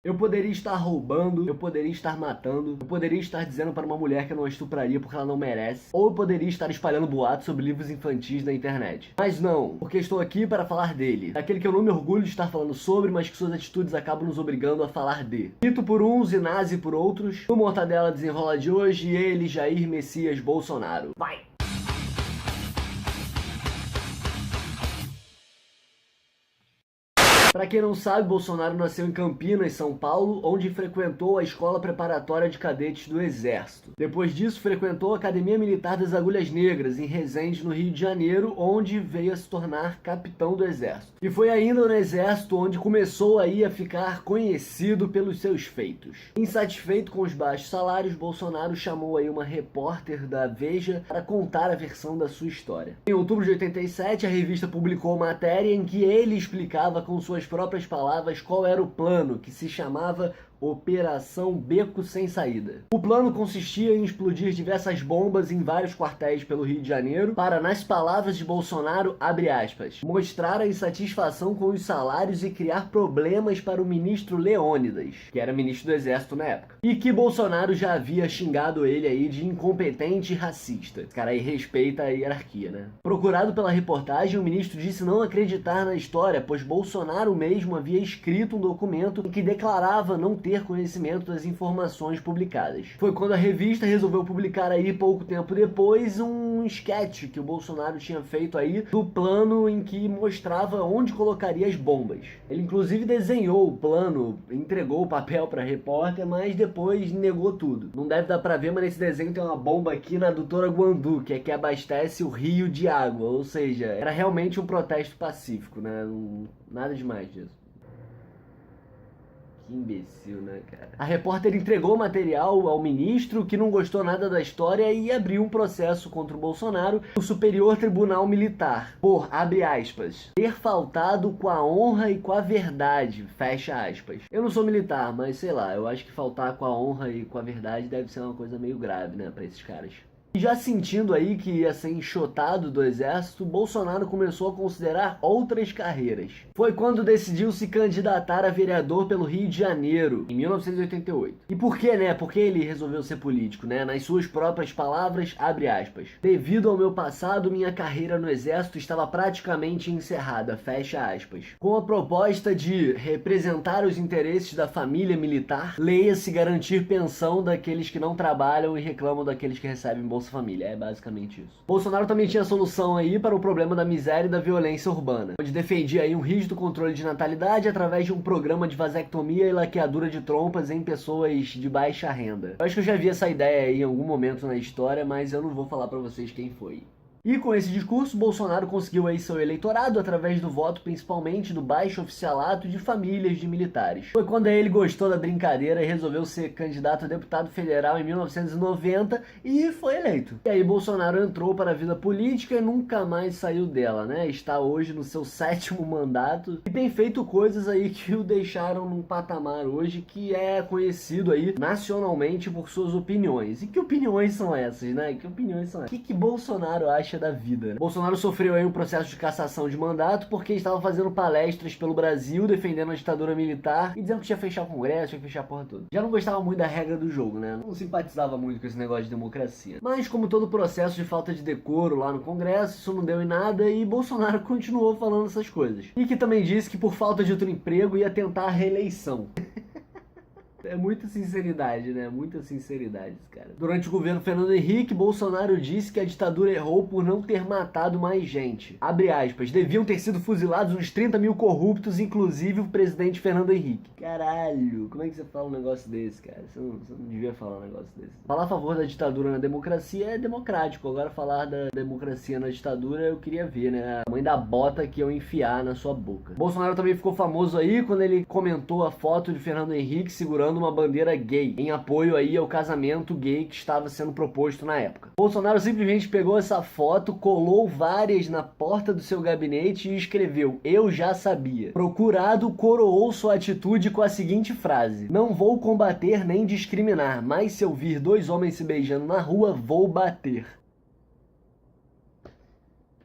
Eu poderia estar roubando, eu poderia estar matando, eu poderia estar dizendo para uma mulher que eu não estupraria porque ela não merece, ou eu poderia estar espalhando boatos sobre livros infantis na internet. Mas não, porque estou aqui para falar dele, daquele que eu não me orgulho de estar falando sobre, mas que suas atitudes acabam nos obrigando a falar de. Dito por uns e nazi por outros, no Mortadela Desenrola de hoje, ele, Jair Messias Bolsonaro. Vai! Para quem não sabe, Bolsonaro nasceu em Campinas, São Paulo, onde frequentou a Escola Preparatória de Cadetes do Exército. Depois disso, frequentou a Academia Militar das Agulhas Negras, em Resende, no Rio de Janeiro, onde veio a se tornar capitão do Exército. E foi ainda no Exército onde começou aí a ficar conhecido pelos seus feitos. Insatisfeito com os baixos salários, Bolsonaro chamou aí uma repórter da Veja para contar a versão da sua história. Em outubro de 87, a revista publicou matéria em que ele explicava com suas próprias palavras qual era o plano, que se chamava Operação Beco Sem Saída. O plano consistia em explodir diversas bombas em vários quartéis pelo Rio de Janeiro para, nas palavras de Bolsonaro, abre aspas, mostrar a insatisfação com os salários e criar problemas para o ministro Leônidas, que era ministro do Exército na época, e que Bolsonaro já havia xingado ele aí de incompetente e racista. Esse cara aí respeita a hierarquia, né? Procurado pela reportagem, o ministro disse não acreditar na história, pois Bolsonaro mesmo havia escrito um documento em que declarava não ter conhecimento das informações publicadas. Foi quando a revista resolveu publicar aí, pouco tempo depois, um sketch que o Bolsonaro tinha feito aí do plano em que mostrava onde colocaria as bombas. Ele inclusive desenhou o plano, entregou o papel para a repórter, mas depois negou tudo. Não deve dar para ver, mas nesse desenho tem uma bomba aqui na adutora Guandu, que é que abastece o rio de água, ou seja, era realmente um protesto pacífico, né? Nada demais disso. Que imbecil, né, cara? A repórter entregou o material ao ministro, que não gostou nada da história, e abriu um processo contra o Bolsonaro no Superior Tribunal Militar, por, abre aspas, ter faltado com a honra e com a verdade, fecha aspas. Eu não sou militar, mas sei lá, eu acho que faltar com a honra e com a verdade deve ser uma coisa meio grave, né, pra esses caras. E já sentindo aí que ia ser enxotado do exército, Bolsonaro começou a considerar outras carreiras. Foi quando decidiu se candidatar a vereador pelo Rio de Janeiro, em 1988. E por que, né? Por que ele resolveu ser político, né? Nas suas próprias palavras, abre aspas, devido ao meu passado, minha carreira no exército estava praticamente encerrada, fecha aspas. Com a proposta de representar os interesses da família militar, leia-se garantir pensão daqueles que não trabalham e reclamam daqueles que recebem Bolsa Família, é basicamente isso. Bolsonaro também tinha solução aí para o problema da miséria e da violência urbana, onde defendia aí um rígido controle de natalidade através de um programa de vasectomia e laqueadura de trompas em pessoas de baixa renda. Eu acho que eu já vi essa ideia aí em algum momento na história, mas eu não vou falar para vocês quem foi. E com esse discurso, Bolsonaro conseguiu aí seu eleitorado através do voto principalmente do baixo oficialato de famílias de militares. Foi quando ele gostou da brincadeira e resolveu ser candidato a deputado federal em 1990 e foi eleito. E aí Bolsonaro entrou para a vida política e nunca mais saiu dela, né? Está hoje no seu 7º mandato e tem feito coisas aí que o deixaram num patamar hoje que é conhecido aí nacionalmente por suas opiniões. E que opiniões são essas, né? Que opiniões são essas? O que Bolsonaro acha da vida, né? Bolsonaro sofreu aí um processo de cassação de mandato porque estava fazendo palestras pelo Brasil defendendo a ditadura militar e dizendo que tinha que fechar o Congresso, tinha que fechar a porra toda. Já não gostava muito da regra do jogo, né? Não simpatizava muito com esse negócio de democracia. Mas como todo processo de falta de decoro lá no Congresso, isso não deu em nada e Bolsonaro continuou falando essas coisas. E que também disse que por falta de outro emprego ia tentar a reeleição. É muita sinceridade, né? Muita sinceridade, cara. Durante o governo Fernando Henrique, Bolsonaro disse que a ditadura errou por não ter matado mais gente. Abre aspas, deviam ter sido fuzilados uns 30 mil corruptos, inclusive o presidente Fernando Henrique. Caralho, como é que você fala um negócio desse, cara? Você não devia falar um negócio desse. Falar a favor da ditadura na democracia é democrático. Agora falar da democracia na ditadura eu queria ver, né? A mãe da bota que eu enfiar na sua boca. Bolsonaro também ficou famoso aí quando ele comentou a foto de Fernando Henrique segurando uma bandeira gay, em apoio aí ao casamento gay que estava sendo proposto na época. Bolsonaro simplesmente pegou essa foto, colou várias na porta do seu gabinete e escreveu, eu já sabia. Procurado, coroou sua atitude com a seguinte frase, não vou combater nem discriminar, mas se eu vir 2 homens se beijando na rua, vou bater.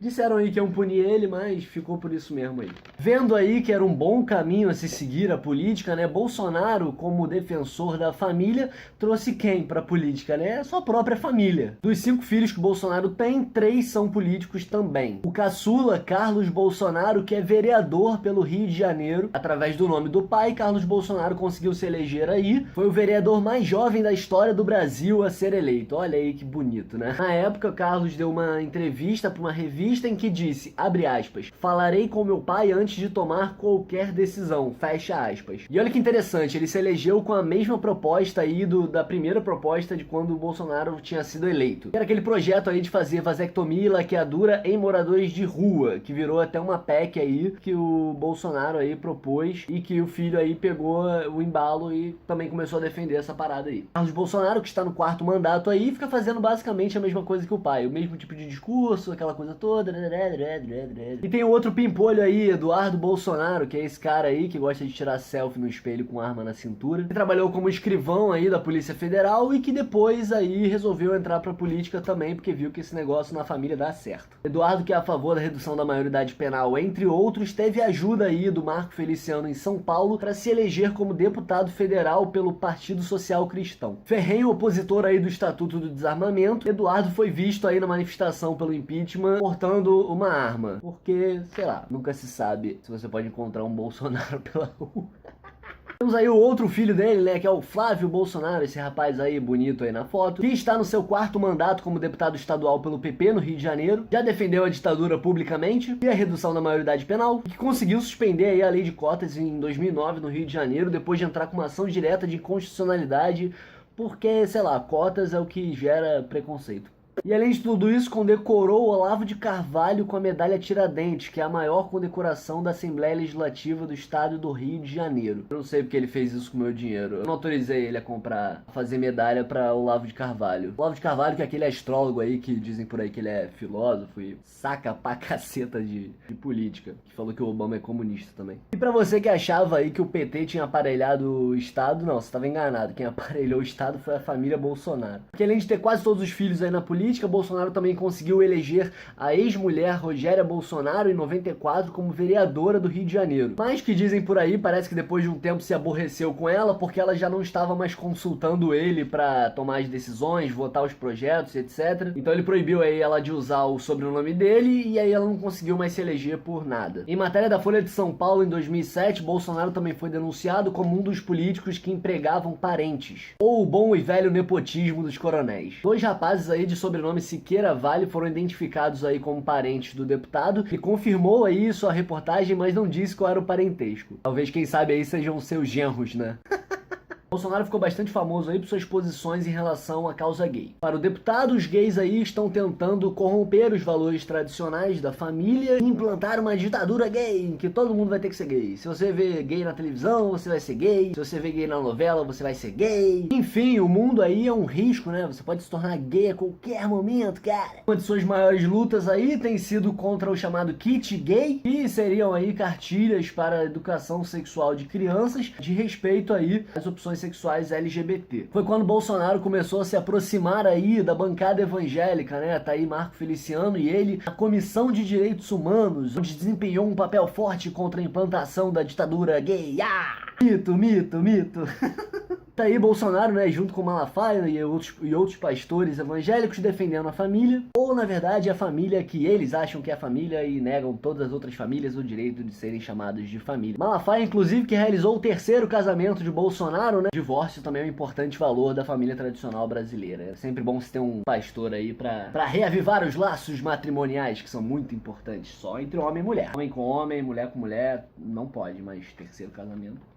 Disseram aí que iam punir ele, mas ficou por isso mesmo aí. Vendo aí que era um bom caminho a se seguir a política, né? Bolsonaro, como defensor da família, trouxe quem pra política, né? A sua própria família. Dos 5 filhos que o Bolsonaro tem, 3 são políticos também. O caçula, Carlos Bolsonaro, que é vereador pelo Rio de Janeiro, através do nome do pai, Carlos Bolsonaro conseguiu se eleger aí. Foi o vereador mais jovem da história do Brasil a ser eleito. Olha aí que bonito, né? Na época, Carlos deu uma entrevista para uma revista em que disse, abre aspas, falarei com meu pai antes de tomar qualquer decisão, fecha aspas. E olha que interessante, ele se elegeu com a mesma proposta aí da primeira proposta de quando o Bolsonaro tinha sido eleito. Era aquele projeto aí de fazer vasectomia e laqueadura em moradores de rua, que virou até uma PEC aí que o Bolsonaro aí propôs e que o filho aí pegou o embalo e também começou a defender essa parada aí. Carlos Bolsonaro, que está no 4º mandato aí, fica fazendo basicamente a mesma coisa que o pai, o mesmo tipo de discurso, aquela coisa toda. E tem o outro pimpolho aí, Eduardo Bolsonaro, que é esse cara aí que gosta de tirar selfie no espelho com arma na cintura. Ele trabalhou como escrivão aí da Polícia Federal e que depois aí resolveu entrar pra política também, porque viu que esse negócio na família dá certo. Eduardo, que é a favor da redução da maioridade penal, entre outros, teve ajuda aí do Marco Feliciano em São Paulo para se eleger como deputado federal pelo Partido Social Cristão. Ferrenho opositor aí do Estatuto do Desarmamento, Eduardo foi visto aí na manifestação pelo impeachment portando uma arma. Porque, sei lá, nunca se sabe se você pode encontrar um Bolsonaro pela rua. Temos aí o outro filho dele, né, que é o Flávio Bolsonaro, esse rapaz aí bonito aí na foto, que está no seu 4º mandato como deputado estadual pelo PP no Rio de Janeiro, já defendeu a ditadura publicamente e a redução da maioridade penal, que conseguiu suspender aí a lei de cotas em 2009 no Rio de Janeiro, depois de entrar com uma ação direta de inconstitucionalidade, porque, sei lá, cotas é o que gera preconceito. E além de tudo isso, condecorou o Olavo de Carvalho com a medalha Tiradentes, que é a maior condecoração da Assembleia Legislativa do Estado do Rio de Janeiro. Eu não sei porque ele fez isso com o meu dinheiro. Eu não autorizei ele a fazer medalha para Olavo de Carvalho. Olavo de Carvalho, que é aquele astrólogo aí que dizem por aí que ele é filósofo e saca pra caceta de política, que falou que o Obama é comunista também. E pra você que achava aí que o PT tinha aparelhado o Estado, não, você estava enganado. Quem aparelhou o Estado foi a família Bolsonaro. Porque além de ter quase todos os filhos aí na política, Bolsonaro também conseguiu eleger a ex-mulher Rogéria Bolsonaro em 94 como vereadora do Rio de Janeiro. Mas que dizem por aí, parece que depois de um tempo se aborreceu com ela porque ela já não estava mais consultando ele para tomar as decisões, votar os projetos, etc. Então ele proibiu aí ela de usar o sobrenome dele e aí ela não conseguiu mais se eleger por nada. Em matéria da Folha de São Paulo em 2007, Bolsonaro também foi denunciado como um dos políticos que empregavam parentes, ou o bom e velho nepotismo dos coronéis. 2 rapazes aí de sobrenome Siqueira Vale foram identificados aí como parentes do deputado e confirmou aí sua reportagem, mas não disse qual era o parentesco. Talvez, quem sabe aí sejam seus genros, né? Bolsonaro ficou bastante famoso aí por suas posições em relação à causa gay. Para o deputado, os gays aí estão tentando corromper os valores tradicionais da família e implantar uma ditadura gay, em que todo mundo vai ter que ser gay. Se você vê gay na televisão, você vai ser gay. Se você vê gay na novela, você vai ser gay. Enfim, o mundo aí é um risco, né? Você pode se tornar gay a qualquer momento, cara. Uma de suas maiores lutas aí tem sido contra o chamado kit gay, que seriam aí cartilhas para a educação sexual de crianças, de respeito aí às opções sexuais LGBT. Foi quando Bolsonaro começou a se aproximar aí da bancada evangélica, né? Tá aí Marco Feliciano e ele, a Comissão de Direitos Humanos, onde desempenhou um papel forte contra a implantação da ditadura gay. Ah! Mito, mito, mito. Tá aí Bolsonaro, né, junto com Malafaia e outros pastores evangélicos defendendo a família, ou na verdade a família que eles acham que é a família e negam todas as outras famílias o direito de serem chamados de família. Malafaia, inclusive, que realizou o 3º casamento de Bolsonaro, né? Divórcio também é um importante valor da família tradicional brasileira. É sempre bom se ter um pastor aí pra reavivar os laços matrimoniais, que são muito importantes, só entre homem e mulher. Homem com homem, mulher com mulher, não pode, mas 3º casamento pode.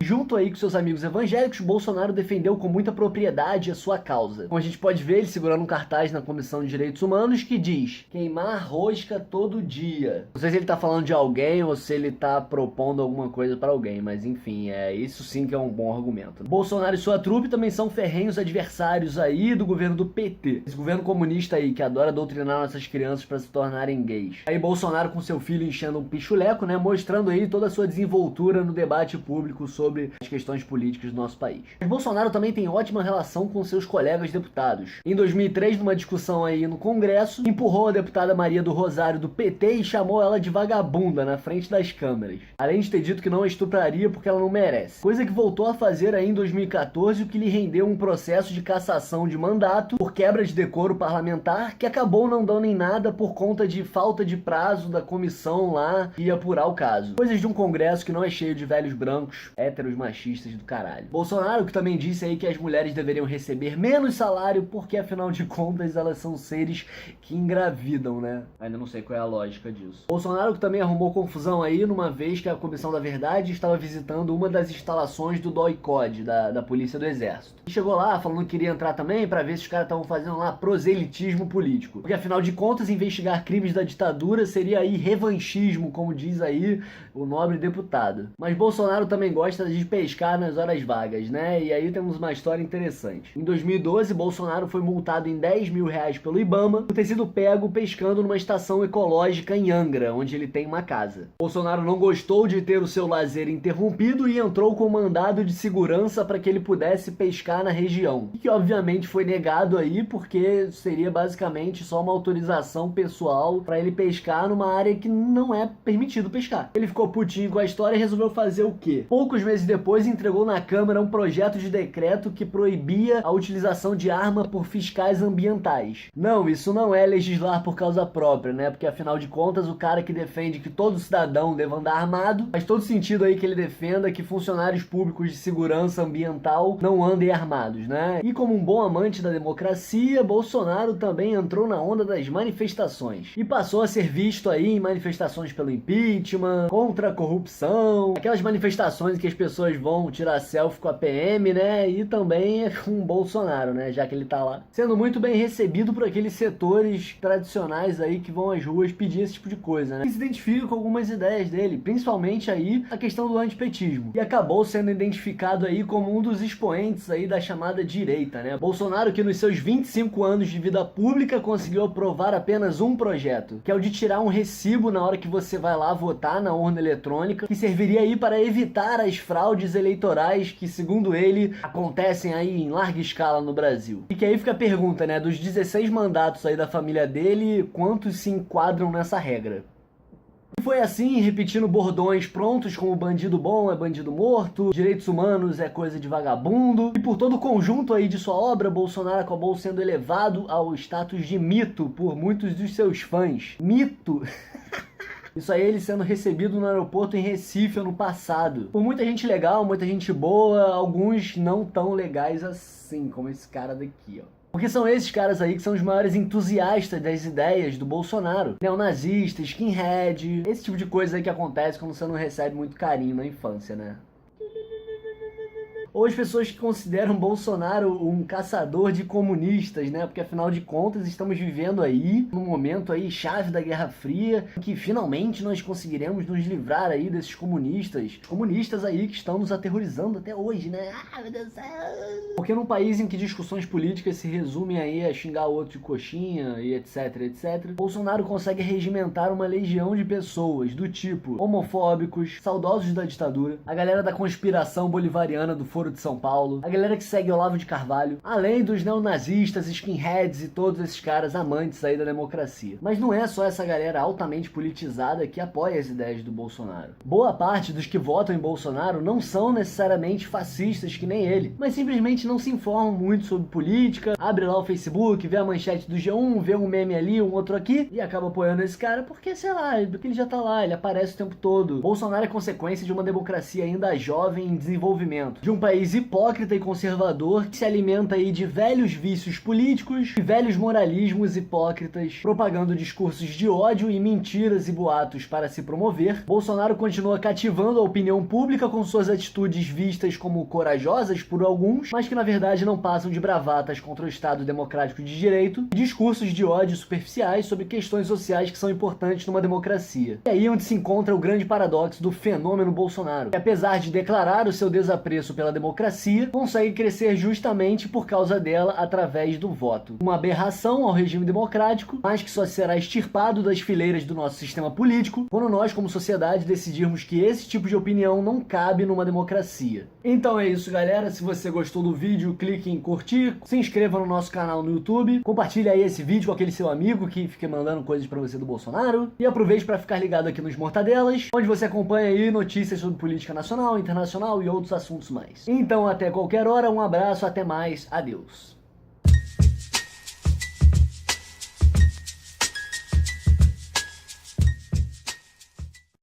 Junto aí com seus amigos evangélicos, Bolsonaro defendeu com muita propriedade a sua causa. Como a gente pode ver, ele segurando um cartaz na Comissão de Direitos Humanos que diz: queimar rosca todo dia. Não sei se ele tá falando de alguém ou se ele tá propondo alguma coisa para alguém, mas enfim, isso sim que é um bom argumento. Bolsonaro e sua trupe também são ferrenhos adversários aí do governo do PT. Esse governo comunista aí que adora doutrinar nossas crianças para se tornarem gays. Aí Bolsonaro com seu filho enchendo um pichuleco, né, mostrando aí toda a sua desenvoltura no debate público sobre sobre as questões políticas do nosso país. Mas Bolsonaro também tem ótima relação com seus colegas deputados. Em 2003, numa discussão aí no Congresso, empurrou a deputada Maria do Rosário do PT e chamou ela de vagabunda na frente das câmeras. Além de ter dito que não a estupraria porque ela não merece. Coisa que voltou a fazer aí em 2014, o que lhe rendeu um processo de cassação de mandato por quebra de decoro parlamentar, que acabou não dando em nada por conta de falta de prazo da comissão lá que ia apurar o caso. Coisas de um Congresso que não é cheio de velhos brancos, héteros machistas do caralho. Bolsonaro, que também disse aí que as mulheres deveriam receber menos salário porque, afinal de contas, elas são seres que engravidam, né? Ainda não sei qual é a lógica disso. Bolsonaro, que também arrumou confusão aí numa vez que a Comissão da Verdade estava visitando uma das instalações do DOI-CODE, da Polícia do Exército. E chegou lá falando que queria entrar também pra ver se os caras estavam fazendo lá proselitismo político. Porque, afinal de contas, investigar crimes da ditadura seria aí revanchismo, como diz aí o nobre deputado. Mas Bolsonaro também gosta de pescar nas horas vagas, né? E aí temos uma história interessante. Em 2012, Bolsonaro foi multado em R$10 mil pelo IBAMA por ter sido pego pescando numa estação ecológica em Angra, onde ele tem uma casa. Bolsonaro não gostou de ter o seu lazer interrompido e entrou com mandado de segurança para que ele pudesse pescar na região. E que obviamente foi negado aí porque seria basicamente só uma autorização pessoal para ele pescar numa área que não é permitido pescar. Ele ficou putinho com a história e resolveu fazer o quê? Poucos meses depois entregou na Câmara um projeto de decreto que proibia a utilização de arma por fiscais ambientais. Não, isso não é legislar por causa própria, né? Porque afinal de contas o cara que defende que todo cidadão deva andar armado, faz todo sentido aí que ele defenda que funcionários públicos de segurança ambiental não andem armados, né? E como um bom amante da democracia, Bolsonaro também entrou na onda das manifestações e passou a ser visto aí em manifestações pelo impeachment, contra a corrupção, aquelas manifestações em que as pessoas vão tirar selfie com a PM, né? E também com o Bolsonaro, né? Já que ele tá lá. Sendo muito bem recebido por aqueles setores tradicionais aí que vão às ruas pedir esse tipo de coisa, né? Que se identifica com algumas ideias dele, principalmente aí a questão do antipetismo. E acabou sendo identificado aí como um dos expoentes aí da chamada direita, né? Bolsonaro, que nos seus 25 anos de vida pública conseguiu aprovar apenas um projeto, que é o de tirar um recibo na hora que você vai lá votar na urna eletrônica, que serviria aí para evitar as fraudes eleitorais que, segundo ele, acontecem aí em larga escala no Brasil. E que aí fica a pergunta, né? Dos 16 mandatos aí da família dele, quantos se enquadram nessa regra? E foi assim, repetindo bordões prontos como bandido bom é bandido morto, direitos humanos é coisa de vagabundo, e por todo o conjunto aí de sua obra, Bolsonaro acabou sendo elevado ao status de mito por muitos dos seus fãs. Mito! Isso aí ele sendo recebido no aeroporto em Recife ano passado. Por muita gente legal, muita gente boa, alguns não tão legais assim, como esse cara daqui, ó. Porque são esses caras aí que são os maiores entusiastas das ideias do Bolsonaro. Neonazista, skinhead, esse tipo de coisa aí que acontece quando você não recebe muito carinho na infância, né? Ou as pessoas que consideram Bolsonaro um caçador de comunistas, né? Porque afinal de contas estamos vivendo aí num momento aí chave da Guerra Fria, em que finalmente nós conseguiremos nos livrar aí desses comunistas. Comunistas aí que estão nos aterrorizando até hoje, né? Ah, meu Deus do céu! Porque num país em que discussões políticas se resumem aí a xingar o outro de coxinha e etc, etc, Bolsonaro consegue regimentar uma legião de pessoas do tipo homofóbicos, saudosos da ditadura, a galera da conspiração bolivariana do Foro de São Paulo, a galera que segue Olavo de Carvalho, além dos neonazistas, skinheads e todos esses caras amantes aí da democracia. Mas não é só essa galera altamente politizada que apoia as ideias do Bolsonaro. Boa parte dos que votam em Bolsonaro não são necessariamente fascistas que nem ele, mas simplesmente não se informam muito sobre política, abre lá o Facebook, vê a manchete do G1, vê um meme ali, um outro aqui, e acaba apoiando esse cara porque, sei lá, porque ele já tá lá, ele aparece o tempo todo. Bolsonaro é consequência de uma democracia ainda jovem em desenvolvimento, de um país hipócrita e conservador que se alimenta aí de velhos vícios políticos e velhos moralismos hipócritas, propagando discursos de ódio e mentiras e boatos para se promover. Bolsonaro continua cativando a opinião pública com suas atitudes vistas como corajosas por alguns, mas que na verdade não passam de bravatas contra o Estado Democrático de Direito e discursos de ódio superficiais sobre questões sociais que são importantes numa democracia. É aí onde se encontra o grande paradoxo do fenômeno Bolsonaro, que apesar de declarar o seu desapreço pela democracia, consegue crescer justamente por causa dela através do voto. Uma aberração ao regime democrático, mas que só será extirpado das fileiras do nosso sistema político quando nós, como sociedade, decidirmos que esse tipo de opinião não cabe numa democracia. Então é isso, galera. Se você gostou do vídeo, clique em curtir, se inscreva no nosso canal no YouTube, compartilhe aí esse vídeo com aquele seu amigo que fica mandando coisas pra você do Bolsonaro e aproveite para ficar ligado aqui nos Mortadelas, onde você acompanha aí notícias sobre política nacional, internacional e outros assuntos mais. Então até qualquer hora, um abraço, até mais, adeus.